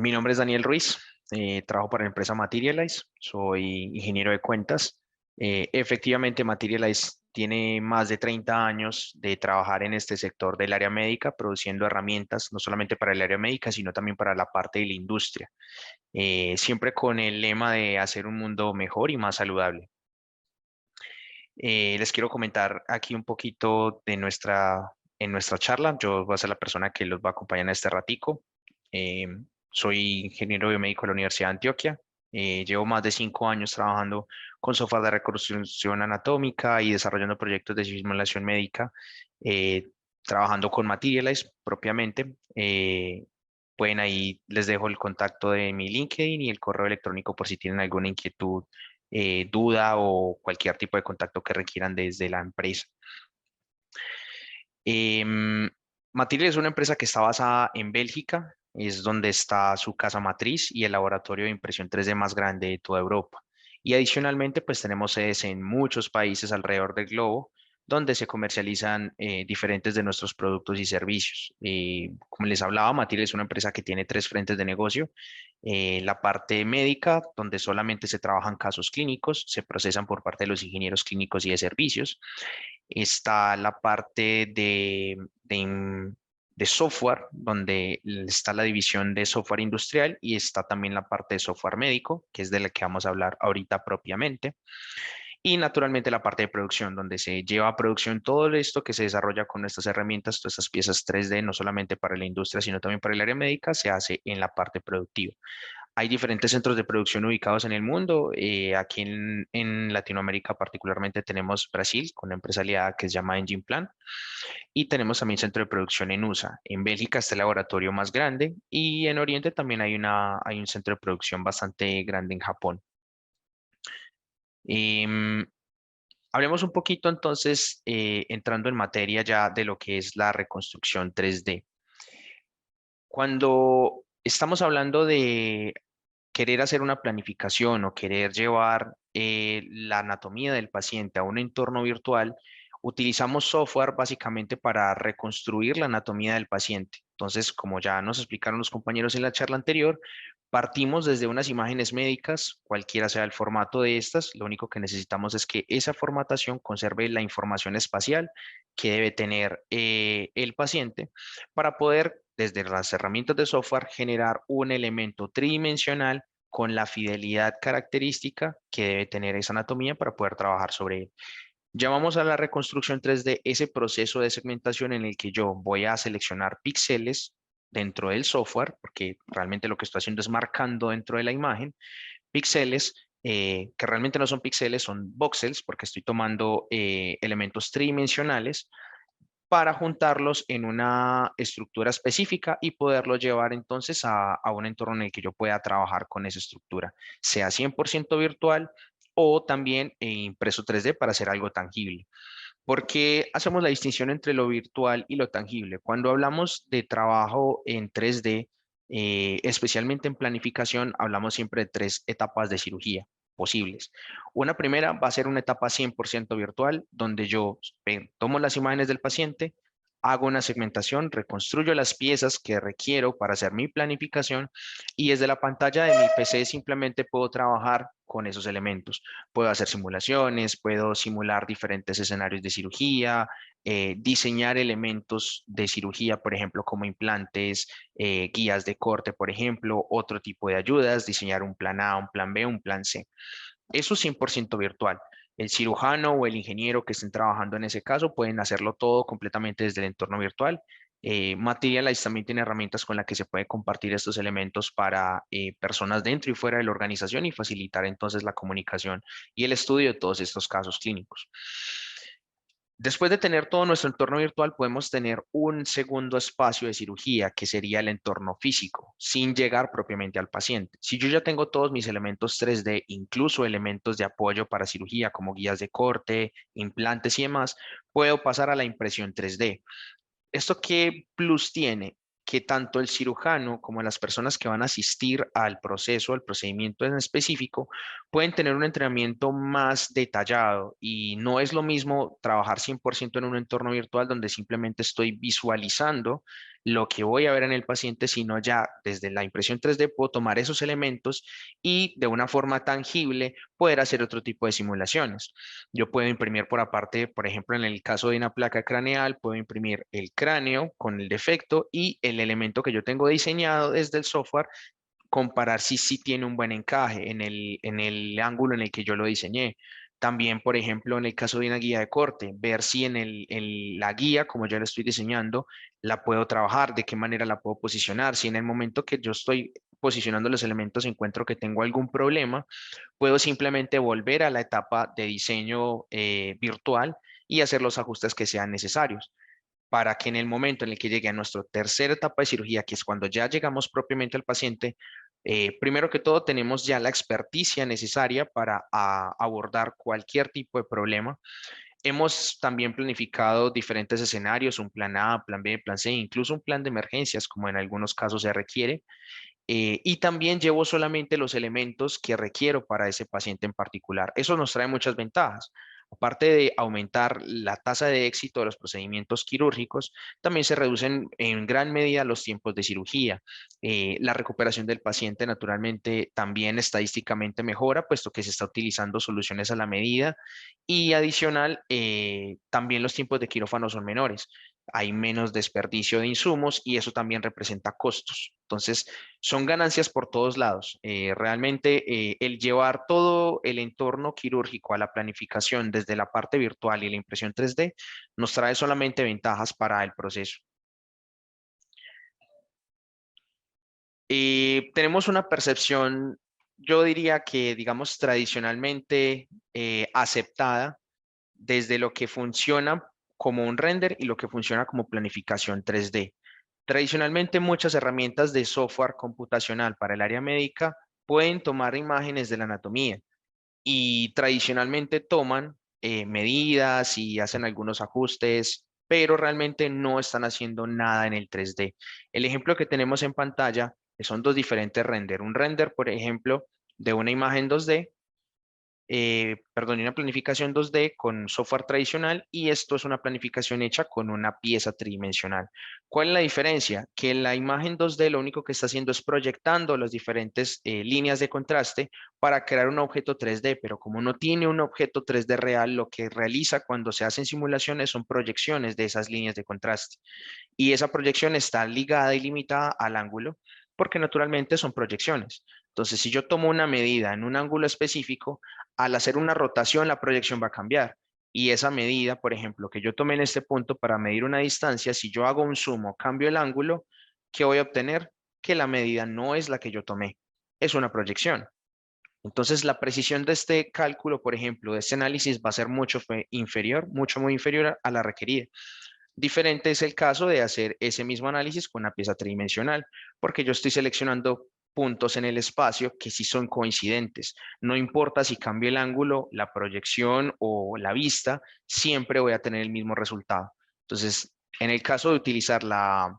Mi nombre es Daniel Ruiz, trabajo para la empresa Materialize, soy ingeniero de cuentas. Efectivamente, Materialize tiene más de 30 años de trabajar en este sector del área médica, produciendo herramientas no solamente para el área médica, sino también para la parte de la industria, siempre con el lema de hacer un mundo mejor y más saludable. Les quiero comentar aquí un poquito de en nuestra charla. Yo voy a ser la persona que los va a acompañar en este ratico. Eh, Soy ingeniero biomédico de la Universidad de Antioquia. Llevo más de 5 años trabajando con software de reconstrucción anatómica y desarrollando proyectos de simulación médica, eh, trabajando con Materialize propiamente. Pueden ahí, les dejo el contacto de mi LinkedIn y el correo electrónico por si tienen alguna inquietud, duda o cualquier tipo de contacto que requieran desde la empresa. Material es una empresa que está basada en Bélgica, es donde está su casa matriz y el laboratorio de impresión 3D más grande de toda Europa. Y adicionalmente, pues tenemos sedes en muchos países alrededor del globo, donde se comercializan diferentes de nuestros productos y servicios. Como les hablaba, Material es una empresa que tiene tres frentes de negocio. La parte médica, donde solamente se trabajan casos clínicos, se procesan por parte de los ingenieros clínicos y de servicios. Está la parte de software, donde está la división de software industrial y está también la parte de software médico, que es de la que vamos a hablar ahorita propiamente. Y naturalmente la parte de producción, donde se lleva a producción todo esto que se desarrolla con nuestras herramientas, todas estas piezas 3D, no solamente para la industria, sino también para el área médica, se hace en la parte productiva. Hay diferentes centros de producción ubicados en el mundo. Aquí en Latinoamérica particularmente tenemos Brasil, con una empresa aliada que se llama Engine Plan, y tenemos también centro de producción en USA. En Bélgica está el laboratorio más grande y en Oriente también hay un centro de producción bastante grande en Japón. Em, Hablemos un poquito entonces, entrando en materia ya de lo que es la reconstrucción 3D. Cuando estamos hablando de querer hacer una planificación o querer llevar la anatomía del paciente a un entorno virtual, utilizamos software básicamente para reconstruir la anatomía del paciente. Entonces, como ya nos explicaron los compañeros en la charla anterior, partimos desde unas imágenes médicas, cualquiera sea el formato de estas, lo único que necesitamos es que esa formatación conserve la información espacial que debe tener el paciente para poder, desde las herramientas de software, generar un elemento tridimensional con la fidelidad característica que debe tener esa anatomía para poder trabajar sobre él. Llamamos a la reconstrucción 3D ese proceso de segmentación en el que yo voy a seleccionar píxeles dentro del software, porque realmente lo que estoy haciendo es marcando dentro de la imagen píxeles, que realmente no son píxeles, son voxels, porque estoy tomando elementos tridimensionales para juntarlos en una estructura específica y poderlo llevar entonces a un entorno en el que yo pueda trabajar con esa estructura, sea 100% virtual o también impreso 3D para hacer algo tangible. ¿Por qué hacemos la distinción entre lo virtual y lo tangible? Cuando hablamos de trabajo en 3D, especialmente en planificación, hablamos siempre de tres etapas de cirugía posibles. Una primera va a ser una etapa 100% virtual, donde yo tomo las imágenes del paciente, hago una segmentación, reconstruyo las piezas que requiero para hacer mi planificación y desde la pantalla de mi PC simplemente puedo trabajar con esos elementos. Puedo hacer simulaciones, puedo simular diferentes escenarios de cirugía, diseñar elementos de cirugía, por ejemplo, como implantes, guías de corte, por ejemplo, otro tipo de ayudas, diseñar un plan A, un plan B, un plan C. Eso es 100% virtual. El cirujano o el ingeniero que estén trabajando en ese caso pueden hacerlo todo completamente desde el entorno virtual. Materialize también tiene herramientas con las que se puede compartir estos elementos para personas dentro y fuera de la organización y facilitar entonces la comunicación y el estudio de todos estos casos clínicos. Después de tener todo nuestro entorno virtual, podemos tener un segundo espacio de cirugía, que sería el entorno físico, sin llegar propiamente al paciente. Si yo ya tengo todos mis elementos 3D, incluso elementos de apoyo para cirugía, como guías de corte, implantes y demás, puedo pasar a la impresión 3D. ¿Esto qué plus tiene? Que tanto el cirujano como las personas que van a asistir al proceso, al procedimiento en específico, pueden tener un entrenamiento más detallado y no es lo mismo trabajar 100% en un entorno virtual donde simplemente estoy visualizando lo que voy a ver en el paciente, sino ya desde la impresión 3D puedo tomar esos elementos y de una forma tangible poder hacer otro tipo de simulaciones. Yo puedo imprimir por aparte, por ejemplo, en el caso de una placa craneal, puedo imprimir el cráneo con el defecto y el elemento que yo tengo diseñado desde el software, comparar si sí tiene un buen encaje en el ángulo en el que yo lo diseñé. También, por ejemplo, en el caso de una guía de corte, ver si en la guía, como yo la estoy diseñando, la puedo trabajar, de qué manera la puedo posicionar. Si en el momento que yo estoy posicionando los elementos encuentro que tengo algún problema, puedo simplemente volver a la etapa de diseño virtual y hacer los ajustes que sean necesarios para que en el momento en el que llegue a nuestra tercera etapa de cirugía, que es cuando ya llegamos propiamente al paciente, primero que todo tenemos ya la experticia necesaria para abordar cualquier tipo de problema. Hemos también planificado diferentes escenarios, un plan A, plan B, plan C, incluso un plan de emergencias, como en algunos casos se requiere. Y también llevo solamente los elementos que requiero para ese paciente en particular. Eso nos trae muchas ventajas. Aparte de aumentar la tasa de éxito de los procedimientos quirúrgicos, también se reducen en gran medida los tiempos de cirugía. La recuperación del paciente, naturalmente, también estadísticamente mejora, puesto que se está utilizando soluciones a la medida. Y adicional, también los tiempos de quirófano son menores. Hay menos desperdicio de insumos y eso también representa costos. Entonces, son ganancias por todos lados. Realmente el llevar todo el entorno quirúrgico a la planificación desde la parte virtual y la impresión 3D nos trae solamente ventajas para el proceso. Tenemos una percepción, yo diría que, digamos, tradicionalmente aceptada desde lo que funciona como un render y lo que funciona como planificación 3D. Tradicionalmente, muchas herramientas de software computacional para el área médica pueden tomar imágenes de la anatomía y tradicionalmente toman medidas y hacen algunos ajustes, pero realmente no están haciendo nada en el 3D. El ejemplo que tenemos en pantalla son dos diferentes render. Un render, por ejemplo, de una imagen 2D, perdón, una planificación 2D con software tradicional y esto es una planificación hecha con una pieza tridimensional. ¿Cuál es la diferencia? Que la imagen 2D lo único que está haciendo es proyectando las diferentes líneas de contraste para crear un objeto 3D, pero como no tiene un objeto 3D real, lo que realiza cuando se hacen simulaciones son proyecciones de esas líneas de contraste y esa proyección está ligada y limitada al ángulo porque naturalmente son proyecciones. Entonces, si yo tomo una medida en un ángulo específico, al hacer una rotación, la proyección va a cambiar. Y esa medida, por ejemplo, que yo tomé en este punto para medir una distancia, si yo hago un zoom o cambio el ángulo, ¿qué voy a obtener? Que la medida no es la que yo tomé, es una proyección. Entonces, la precisión de este cálculo, por ejemplo, de este análisis va a ser mucho inferior, mucho muy inferior a la requerida. Diferente es el caso de hacer ese mismo análisis con una pieza tridimensional, porque yo estoy seleccionando puntos en el espacio que sí son coincidentes. No importa si cambio el ángulo, la proyección o la vista, siempre voy a tener el mismo resultado. Entonces, en el caso de utilizar la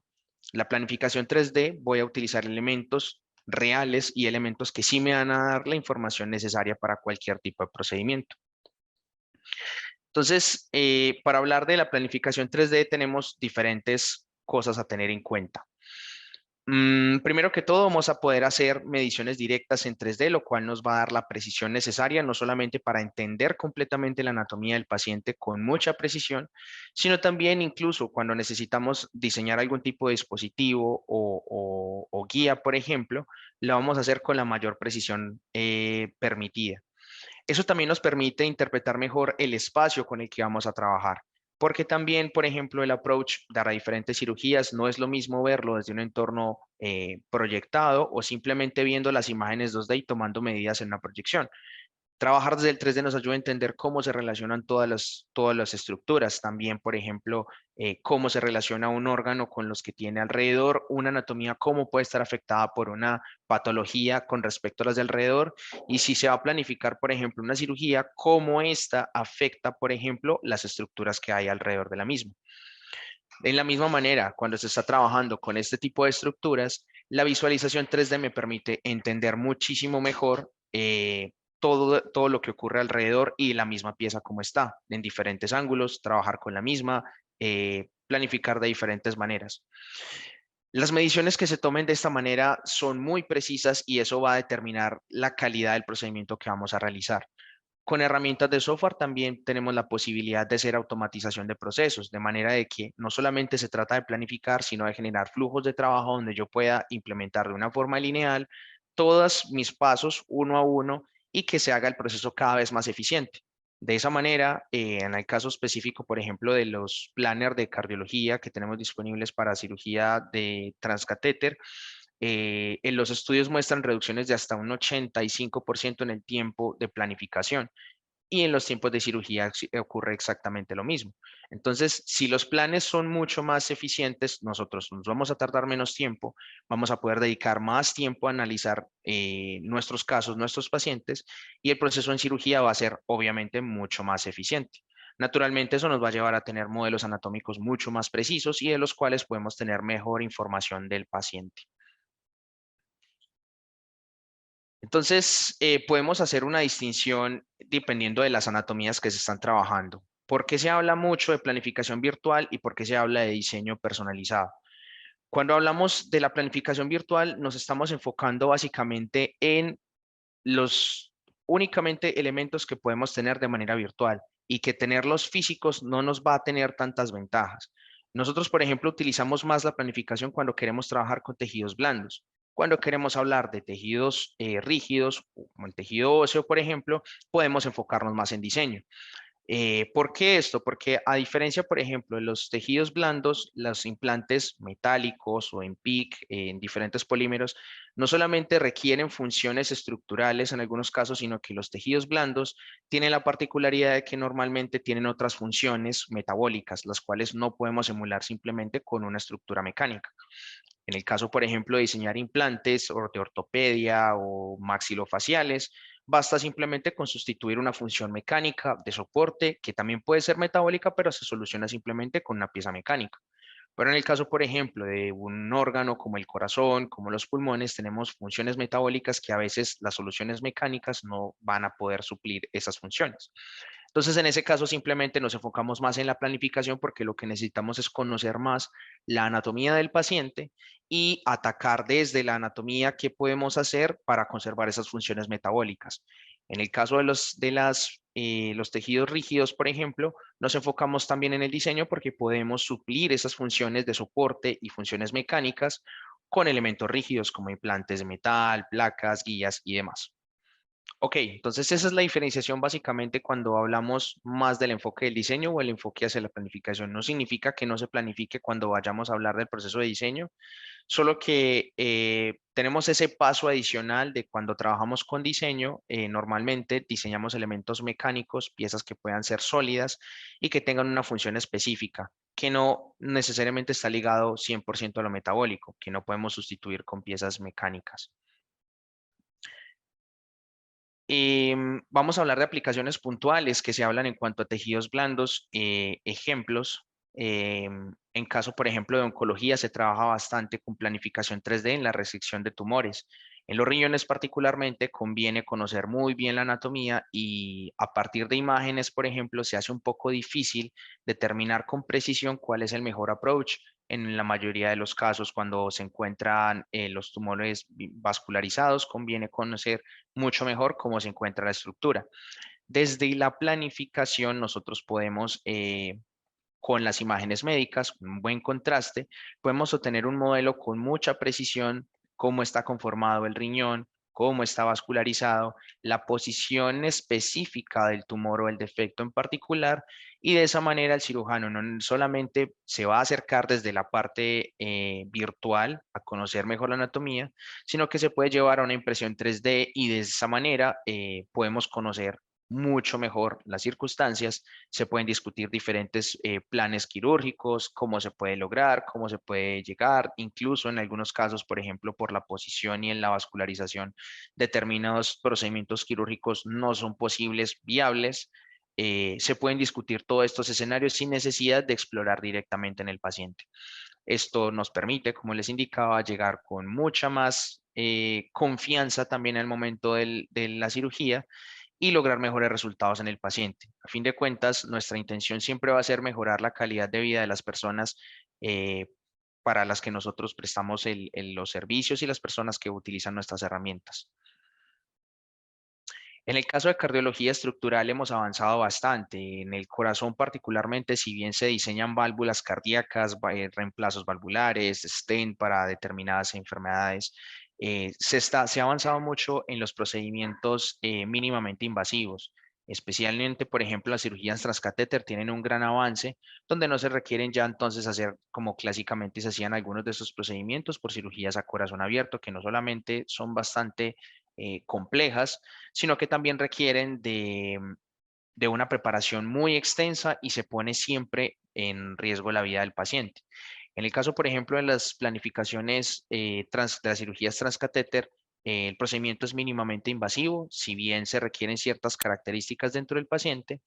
planificación 3D, voy a utilizar elementos reales y elementos que sí me van a dar la información necesaria para cualquier tipo de procedimiento. Entonces, para hablar de la planificación 3D tenemos diferentes cosas a tener en cuenta. Primero que todo, vamos a poder hacer mediciones directas en 3D, lo cual nos va a dar la precisión necesaria, no solamente para entender completamente la anatomía del paciente con mucha precisión, sino también incluso cuando necesitamos diseñar algún tipo de dispositivo o guía, por ejemplo, la vamos a hacer con la mayor precisión permitida. Eso también nos permite interpretar mejor el espacio con el que vamos a trabajar, porque también, por ejemplo, el approach para diferentes cirugías no es lo mismo verlo desde un entorno proyectado o simplemente viendo las imágenes 2D y tomando medidas en una proyección. Trabajar desde el 3D nos ayuda a entender cómo se relacionan todas las estructuras. También, por ejemplo, cómo se relaciona un órgano con los que tiene alrededor, una anatomía, cómo puede estar afectada por una patología con respecto a las de alrededor. Y si se va a planificar, por ejemplo, una cirugía, cómo esta afecta, por ejemplo, las estructuras que hay alrededor de la misma. En la misma manera, cuando se está trabajando con este tipo de estructuras, la visualización 3D me permite entender muchísimo mejor todo lo que ocurre alrededor y la misma pieza como está, en diferentes ángulos, trabajar con la misma, planificar de diferentes maneras. Las mediciones que se tomen de esta manera son muy precisas y eso va a determinar la calidad del procedimiento que vamos a realizar. Con herramientas de software también tenemos la posibilidad de hacer automatización de procesos, de manera de que no solamente se trata de planificar, sino de generar flujos de trabajo donde yo pueda implementar de una forma lineal todos mis pasos uno a uno y que se haga el proceso cada vez más eficiente. De esa manera, en el caso específico, por ejemplo, de los planners de cardiología que tenemos disponibles para cirugía de transcatéter, en los estudios muestran reducciones de hasta un 85% en el tiempo de planificación y en los tiempos de cirugía ocurre exactamente lo mismo. Entonces, si los planes son mucho más eficientes, nosotros nos vamos a tardar menos tiempo, vamos a poder dedicar más tiempo a analizar nuestros casos, nuestros pacientes, y el proceso en cirugía va a ser obviamente mucho más eficiente. Naturalmente, eso nos va a llevar a tener modelos anatómicos mucho más precisos y de los cuales podemos tener mejor información del paciente. Entonces, podemos hacer una distinción dependiendo de las anatomías que se están trabajando. ¿Por qué se habla mucho de planificación virtual y por qué se habla de diseño personalizado? Cuando hablamos de la planificación virtual, nos estamos enfocando básicamente en los únicamente elementos que podemos tener de manera virtual y que tenerlos físicos no nos va a tener tantas ventajas. Nosotros, por ejemplo, utilizamos más la planificación cuando queremos trabajar con tejidos blandos. Cuando queremos hablar de tejidos rígidos, como el tejido óseo, por ejemplo, podemos enfocarnos más en diseño. ¿Por qué esto? Porque a diferencia, por ejemplo, de los tejidos blandos, los implantes metálicos o en PIC, en diferentes polímeros, no solamente requieren funciones estructurales en algunos casos, sino que los tejidos blandos tienen la particularidad de que normalmente tienen otras funciones metabólicas, las cuales no podemos emular simplemente con una estructura mecánica. En el caso, por ejemplo, de diseñar implantes o de ortopedia o maxilofaciales, basta simplemente con sustituir una función mecánica de soporte, que también puede ser metabólica, pero se soluciona simplemente con una pieza mecánica. Pero en el caso, por ejemplo, de un órgano como el corazón, como los pulmones, tenemos funciones metabólicas que a veces las soluciones mecánicas no van a poder suplir esas funciones. Entonces, en ese caso, simplemente nos enfocamos más en la planificación porque lo que necesitamos es conocer más la anatomía del paciente y atacar desde la anatomía qué podemos hacer para conservar esas funciones metabólicas. En el caso de los tejidos rígidos, por ejemplo, nos enfocamos también en el diseño porque podemos suplir esas funciones de soporte y funciones mecánicas con elementos rígidos como implantes de metal, placas, guías y demás. Ok, entonces esa es la diferenciación básicamente cuando hablamos más del enfoque del diseño o el enfoque hacia la planificación. No significa que no se planifique cuando vayamos a hablar del proceso de diseño, solo que tenemos ese paso adicional de cuando trabajamos con diseño, normalmente diseñamos elementos mecánicos, piezas que puedan ser sólidas y que tengan una función específica, que no necesariamente está ligado 100% a lo metabólico, que no podemos sustituir con piezas mecánicas. Vamos a hablar de aplicaciones puntuales que se hablan en cuanto a tejidos blandos. Ejemplos, en caso, por ejemplo, de oncología, se trabaja bastante con planificación 3D en la resección de tumores. En los riñones particularmente conviene conocer muy bien la anatomía y a partir de imágenes, por ejemplo, se hace un poco difícil determinar con precisión cuál es el mejor approach. En la mayoría de los casos, cuando se encuentran los tumores vascularizados, conviene conocer mucho mejor cómo se encuentra la estructura. Desde la planificación, nosotros podemos, con las imágenes médicas, con un buen contraste, podemos obtener un modelo con mucha precisión, cómo está conformado el riñón, cómo está vascularizado, la posición específica del tumor o el defecto en particular, y de esa manera el cirujano no solamente se va a acercar desde la parte virtual a conocer mejor la anatomía, sino que se puede llevar a una impresión 3D y de esa manera podemos conocer mucho mejor las circunstancias, se pueden discutir diferentes planes quirúrgicos, cómo se puede lograr, cómo se puede llegar, incluso en algunos casos, por ejemplo, por la posición y en la vascularización, determinados procedimientos quirúrgicos no son posibles, viables. Se pueden discutir todos estos escenarios sin necesidad de explorar directamente en el paciente. Esto nos permite, como les indicaba, llegar con mucha más confianza también al momento de la cirugía y lograr mejores resultados en el paciente. A fin de cuentas, nuestra intención siempre va a ser mejorar la calidad de vida de las personas eh, para las que nosotros prestamos los servicios y las personas que utilizan nuestras herramientas. En el caso de cardiología estructural hemos avanzado bastante. En el corazón particularmente, si bien se diseñan válvulas cardíacas, reemplazos valvulares, stent para determinadas enfermedades, se ha avanzado mucho en los procedimientos mínimamente invasivos. Especialmente, por ejemplo, las cirugías transcatéter tienen un gran avance donde no se requieren ya entonces hacer como clásicamente se hacían algunos de esos procedimientos por cirugías a corazón abierto, que no solamente son bastante complejas, sino que también requieren de una preparación muy extensa y se pone siempre en riesgo la vida del paciente. En el caso, por ejemplo, de las planificaciones de las cirugías transcatéter, el procedimiento es mínimamente invasivo, si bien se requieren ciertas características dentro del paciente,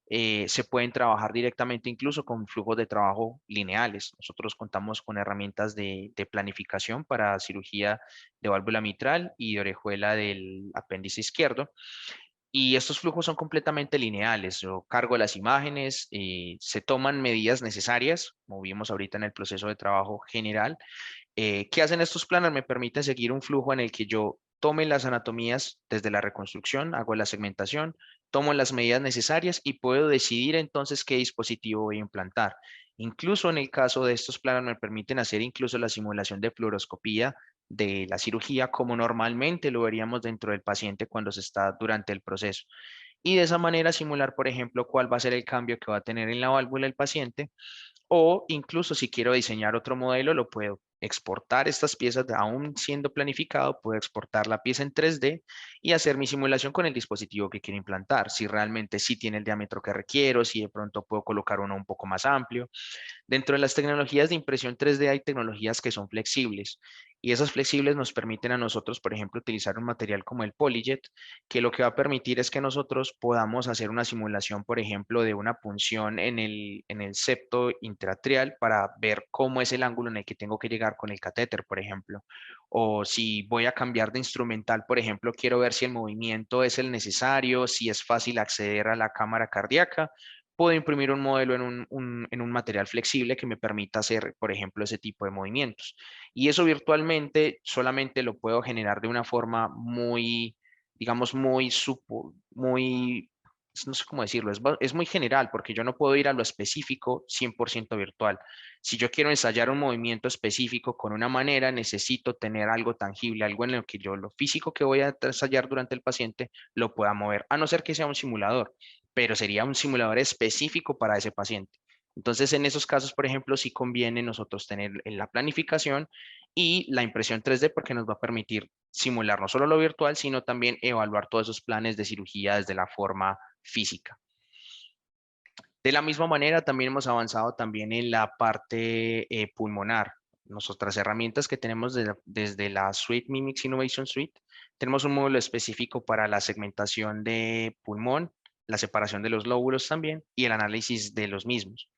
se pueden trabajar directamente incluso con flujos de trabajo lineales. Nosotros contamos con herramientas de planificación para cirugía de válvula mitral y de orejuela del apéndice izquierdo, y estos flujos son completamente lineales. Yo cargo las imágenes, se toman medidas necesarias, como vimos ahorita en el proceso de trabajo general. ¿Qué hacen estos planos? Me permiten seguir un flujo en el que yo tome las anatomías desde la reconstrucción, hago la segmentación, tomo las medidas necesarias y puedo decidir entonces qué dispositivo voy a implantar. Incluso en el caso de estos planos me permiten hacer incluso la simulación de fluoroscopía de la cirugía como normalmente lo veríamos dentro del paciente cuando se está durante el proceso. Y de esa manera simular, por ejemplo, cuál va a ser el cambio que va a tener en la válvula el paciente, o incluso si quiero diseñar otro modelo, lo puedo exportar estas piezas, aún siendo planificado, puedo exportar la pieza en 3D y hacer mi simulación con el dispositivo que quiero implantar. Si realmente sí tiene el diámetro que requiero, si de pronto puedo colocar uno un poco más amplio. Dentro de las tecnologías de impresión 3D hay tecnologías que son flexibles y esas flexibles nos permiten a nosotros, por ejemplo, utilizar un material como el PolyJet, que lo que va a permitir es que nosotros podamos hacer una simulación, por ejemplo, de una punción en el septo intraatrial para ver cómo es el ángulo en el que tengo que llegar con el catéter, por ejemplo. O si voy a cambiar de instrumental, por ejemplo, quiero ver si el movimiento es el necesario, si es fácil acceder a la cámara cardíaca. Puedo imprimir un modelo en un material flexible que me permita hacer, por ejemplo, ese tipo de movimientos. Y eso virtualmente solamente lo puedo generar de una forma muy, digamos, muy, no sé cómo decirlo, es muy general porque yo no puedo ir a lo específico 100% virtual. Si yo quiero ensayar un movimiento específico con una manera, necesito tener algo tangible, algo en lo que yo lo físico que voy a ensayar durante el paciente lo pueda mover, a no ser que sea un simulador, pero sería un simulador específico para ese paciente. Entonces, en esos casos, por ejemplo, sí conviene nosotros tener en la planificación y la impresión 3D porque nos va a permitir simular no solo lo virtual, sino también evaluar todos esos planes de cirugía desde la forma física. De la misma manera, también hemos avanzado también en la parte pulmonar. Nuestras herramientas que tenemos desde la suite Mimics Innovation Suite, tenemos un módulo específico para la segmentación de pulmón, la separación de los lóbulos también y el análisis de los mismos,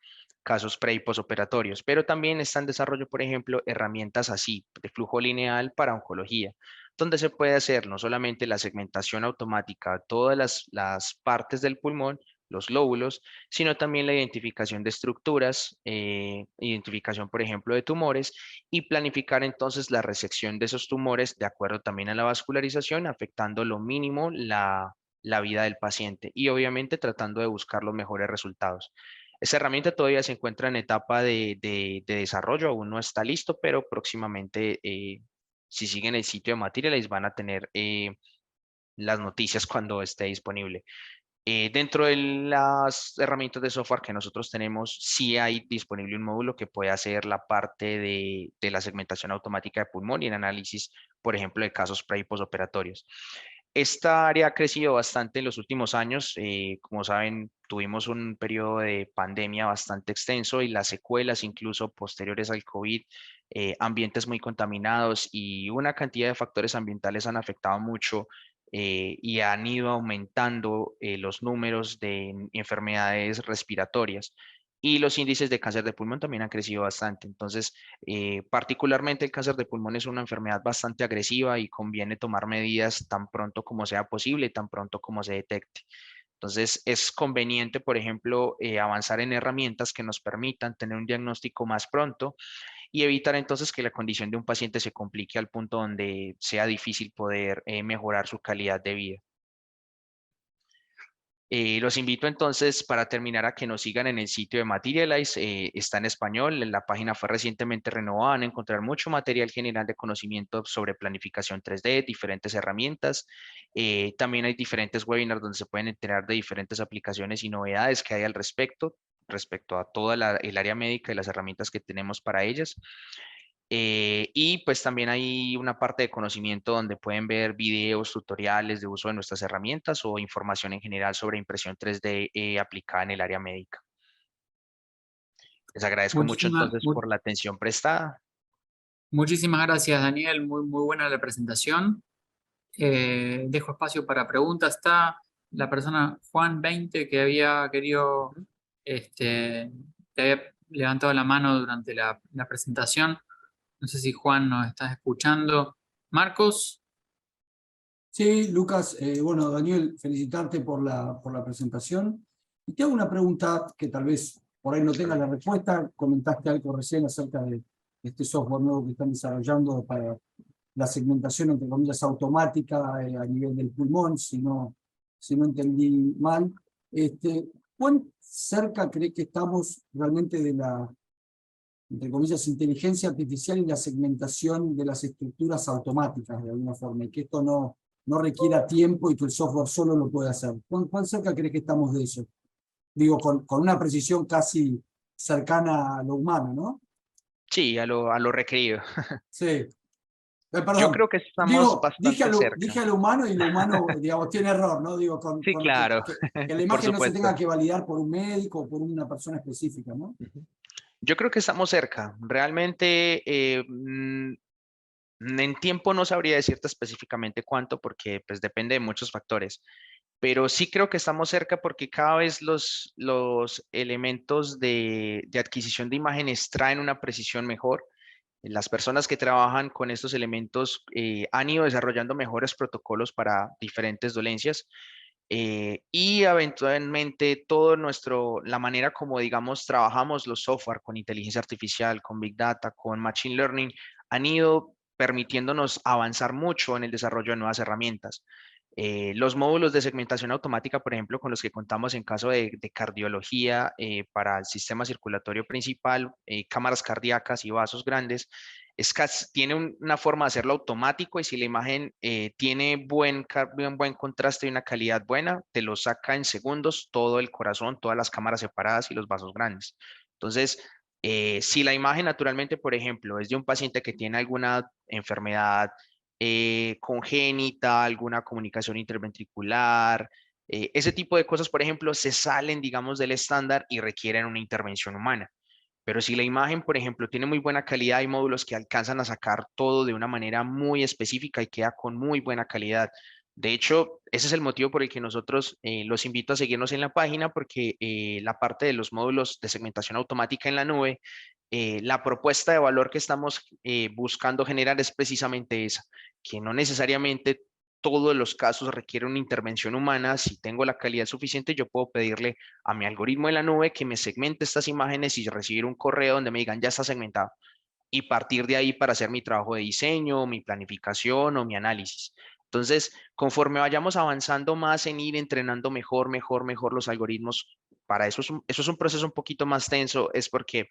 casos pre y postoperatorios. Pero también está en desarrollo, por ejemplo, herramientas así de flujo lineal para oncología, donde se puede hacer no solamente la segmentación automática de todas las partes del pulmón, los lóbulos, sino también la identificación de estructuras, identificación, por ejemplo, de tumores y planificar entonces la resección de esos tumores de acuerdo también a la vascularización, afectando lo mínimo la vida del paciente y obviamente tratando de buscar los mejores resultados. Esa herramienta todavía se encuentra en etapa de desarrollo, aún no está listo, pero próximamente, si siguen el sitio de Materialize, van a tener las noticias cuando esté disponible. Dentro de las herramientas de software que nosotros tenemos, sí hay disponible un módulo que puede hacer la parte de la segmentación automática de pulmón y el análisis, por ejemplo, de casos pre y postoperatorios. Esta área ha crecido bastante en los últimos años. Como saben, tuvimos un periodo de pandemia bastante extenso y las secuelas, incluso posteriores al COVID, ambientes muy contaminados y una cantidad de factores ambientales han afectado mucho y han ido aumentando los números de enfermedades respiratorias. y los índices de cáncer de pulmón también han crecido bastante. Entonces, particularmente el cáncer de pulmón es una enfermedad bastante agresiva y conviene tomar medidas tan pronto como sea posible, tan pronto como se detecte. Entonces, es conveniente, por ejemplo, avanzar en herramientas que nos permitan tener un diagnóstico más pronto y evitar entonces que la condición de un paciente se complique al punto donde sea difícil poder mejorar su calidad de vida. Los invito entonces para terminar a que nos sigan en el sitio de Materialize, está en español, la página fue recientemente renovada, van a encontrar mucho material general de conocimiento sobre planificación 3D, diferentes herramientas, también hay diferentes webinars donde se pueden enterar de diferentes aplicaciones y novedades que hay al respecto a toda el área médica y las herramientas que tenemos para ellas. Y pues también hay una parte de conocimiento donde pueden ver videos, tutoriales de uso de nuestras herramientas o información en general sobre impresión 3D aplicada en el área médica. Les agradezco mucho Muchísimas, entonces por la atención prestada. muchísimas gracias, Daniel. Muy, muy buena la presentación. Dejo espacio para preguntas. Está la persona Juan 20 que había querido, que había levantado la mano durante la presentación. No sé si Juan nos estás escuchando. Marcos, Sí, Lucas, bueno, Daniel, felicitarte por la presentación. Y te hago una pregunta que tal vez por ahí no tengas la respuesta. Comentaste algo recién acerca de este software nuevo que están desarrollando para la segmentación, entre comillas, automática a nivel del pulmón, si no entendí mal. ¿Cuán cerca crees que estamos realmente de la, entre comillas, inteligencia artificial y la segmentación de las estructuras automáticas de alguna forma, y que esto no requiera tiempo y que el software solo lo puede hacer? ¿Cuán cerca crees que estamos de eso? Digo, con una precisión casi cercana a lo humano, ¿no? Sí, a lo requerido. Sí. Yo Perdón, creo que estamos digo, bastante cerca. dije a lo humano y lo humano, digamos, tiene error, ¿no? Digo, Sí, claro, que la por imagen no se tenga supuesto. que validar por un médico o por una persona específica, ¿no? Ujú. Yo creo que estamos cerca. Realmente en tiempo no sabría decirte específicamente cuánto porque pues depende de muchos factores, pero sí creo que estamos cerca porque cada vez los elementos de adquisición de imágenes traen una precisión mejor. Las personas que trabajan con estos elementos han ido desarrollando mejores protocolos para diferentes dolencias y eventualmente la manera como digamos trabajamos los software con inteligencia artificial, con Big Data, con Machine Learning, han ido permitiéndonos avanzar mucho en el desarrollo de nuevas herramientas. Los módulos de segmentación automática, por ejemplo, con los que contamos en caso de cardiología para el sistema circulatorio principal, cámaras cardíacas y vasos grandes, tiene una forma de hacerlo automático y si la imagen tiene un buen contraste y una calidad buena, te lo saca en segundos todo el corazón, todas las cámaras separadas y los vasos grandes. Entonces, si la imagen naturalmente, por ejemplo, es de un paciente que tiene alguna enfermedad congénita, alguna comunicación interventricular, ese tipo de cosas, por ejemplo, se salen, digamos, del estándar y requieren una intervención humana. Pero si la imagen, por ejemplo, tiene muy buena calidad, hay módulos que alcanzan a sacar todo de una manera muy específica y queda con muy buena calidad. De hecho, ese es el motivo por el que nosotros los invito a seguirnos en la página, porque la parte de los módulos de segmentación automática en la nube, la propuesta de valor que estamos buscando generar es precisamente esa, que no necesariamente todos los casos requieren una intervención humana. Si tengo la calidad suficiente, yo puedo pedirle a mi algoritmo de la nube que me segmente estas imágenes y recibir un correo donde me digan ya está segmentado y partir de ahí para hacer mi trabajo de diseño, mi planificación o mi análisis. Entonces, conforme vayamos avanzando más en ir entrenando mejor los algoritmos, para eso eso es un proceso un poquito más tenso, es porque,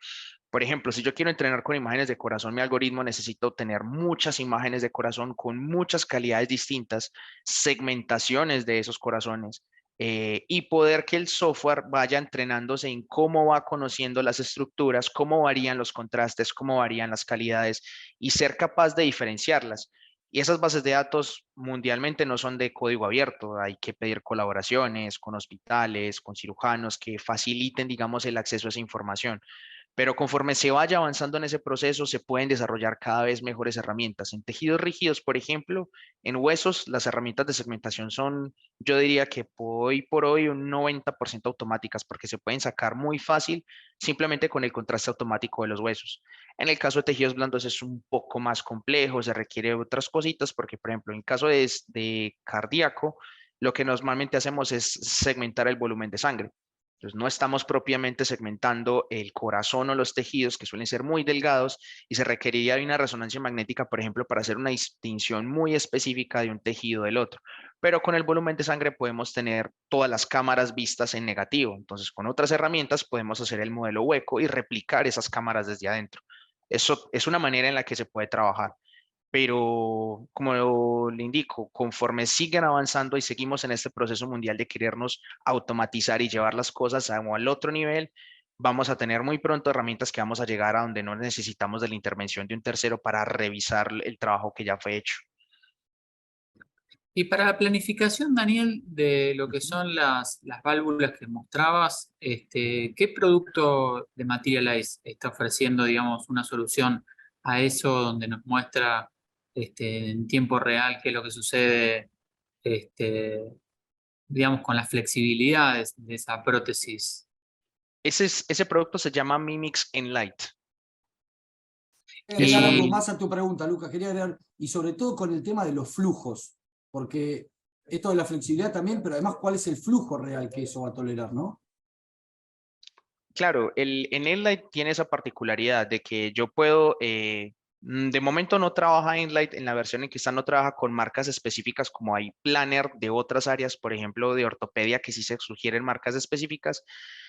por ejemplo, si yo quiero entrenar con imágenes de corazón, mi algoritmo necesita obtener muchas imágenes de corazón con muchas calidades distintas, segmentaciones de esos corazones y poder que el software vaya entrenándose en cómo va conociendo las estructuras, cómo varían los contrastes, cómo varían las calidades y ser capaz de diferenciarlas. Y esas bases de datos mundialmente no son de código abierto, hay que pedir colaboraciones con hospitales, con cirujanos que faciliten, digamos, el acceso a esa información. Pero conforme se vaya avanzando en ese proceso, se pueden desarrollar cada vez mejores herramientas. En tejidos rígidos, por ejemplo, en huesos, las herramientas de segmentación son, yo diría que hoy por hoy un 90% automáticas, porque se pueden sacar muy fácil simplemente con el contraste automático de los huesos. En el caso de tejidos blandos es un poco más complejo, se requiere otras cositas, porque por ejemplo, en caso de cardíaco, lo que normalmente hacemos es segmentar el volumen de sangre. Entonces, no estamos propiamente segmentando el corazón o los tejidos, que suelen ser muy delgados, y se requeriría de una resonancia magnética, por ejemplo, para hacer una distinción muy específica de un tejido del otro. Pero con el volumen de sangre podemos tener todas las cámaras vistas en negativo. Entonces, con otras herramientas podemos hacer el modelo hueco y replicar esas cámaras desde adentro. Eso es una manera en la que se puede trabajar, pero como le indico, conforme siguen avanzando y seguimos en este proceso mundial de querernos automatizar y llevar las cosas al otro nivel, vamos a tener muy pronto herramientas que vamos a llegar a donde no necesitamos de la intervención de un tercero para revisar el trabajo que ya fue hecho. Y para la planificación, Daniel, de lo que Ujú. son las válvulas que mostrabas, ¿qué producto de Materialize está ofreciendo, digamos, una solución a eso donde nos muestra en tiempo real qué es lo que sucede, este, digamos, con las flexibilidades de esa prótesis? Ese producto se llama Mimix Enlight. Quería agregar algo Y más a tu pregunta, Lucas. Quería agregar, y sobre todo con el tema de los flujos, porque esto de la flexibilidad también, pero además, ¿cuál es el flujo real que eso va a tolerar, no? claro, en Enlight tiene esa particularidad de que yo puedo, de momento no trabaja Enlight en la versión en que está, no trabaja con marcas específicas como hay Planner de otras áreas, por ejemplo, de ortopedia, que sí se sugieren marcas específicas,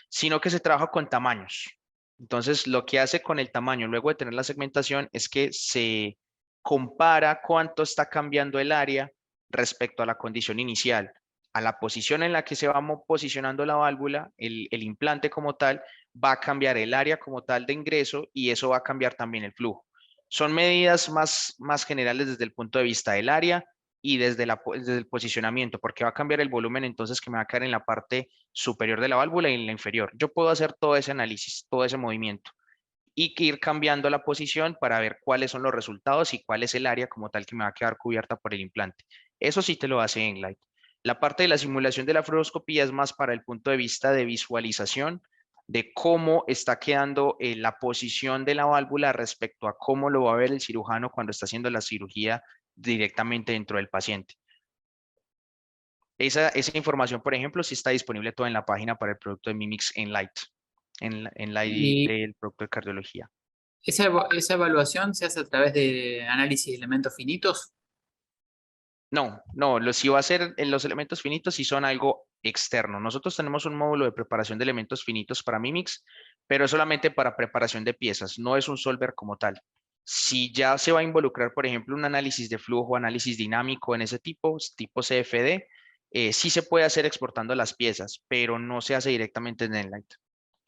sino que se trabaja con tamaños. Entonces, lo que hace con el tamaño, luego de tener la segmentación, es que se compara cuánto está cambiando el área respecto a la condición inicial, a la posición en la que se va posicionando la válvula, el implante como tal, va a cambiar el área como tal de ingreso y eso va a cambiar también el flujo. Son medidas más generales desde el punto de vista del área y desde el posicionamiento, porque va a cambiar el volumen entonces que me va a quedar en la parte superior de la válvula y en la inferior. Yo puedo hacer todo ese análisis, todo ese movimiento y que ir cambiando la posición para ver cuáles son los resultados y cuál es el área como tal que me va a quedar cubierta por el implante. Eso sí te lo hace Enlight. La parte de la simulación de la fluoroscopía es más para el punto de vista de visualización de cómo está quedando la posición de la válvula respecto a cómo lo va a ver el cirujano cuando está haciendo la cirugía directamente dentro del paciente. Esa información, por ejemplo, sí está disponible toda en la página para el producto de Mimix Enlight, en la ID Y del producto de cardiología. esa evaluación se hace a través de análisis de elementos finitos. No, no, si va a ser en los elementos finitos, si son algo externo. Nosotros tenemos un módulo de preparación de elementos finitos para Mimix, pero es solamente para preparación de piezas, no es un solver como tal. Si ya se va a involucrar, por ejemplo, un análisis de flujo, análisis dinámico en ese tipo CFD, sí se puede hacer exportando las piezas, pero no se hace directamente en Enlight.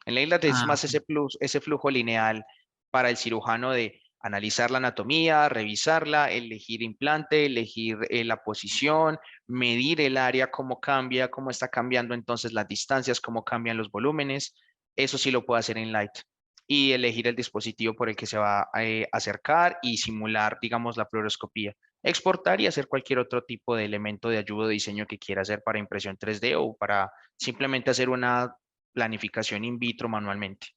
En Leyland es Ah, más ese flujo lineal para el cirujano de analizar la anatomía, revisarla, elegir implante, elegir la posición, medir el área, cómo cambia, cómo está cambiando entonces las distancias, cómo cambian los volúmenes. Eso sí lo puede hacer en Light. Y elegir el dispositivo por el que se va a acercar y simular, digamos, la fluoroscopía. Exportar y hacer cualquier otro tipo de elemento de ayuda o diseño que quiera hacer para impresión 3D o para simplemente hacer una planificación in vitro manualmente.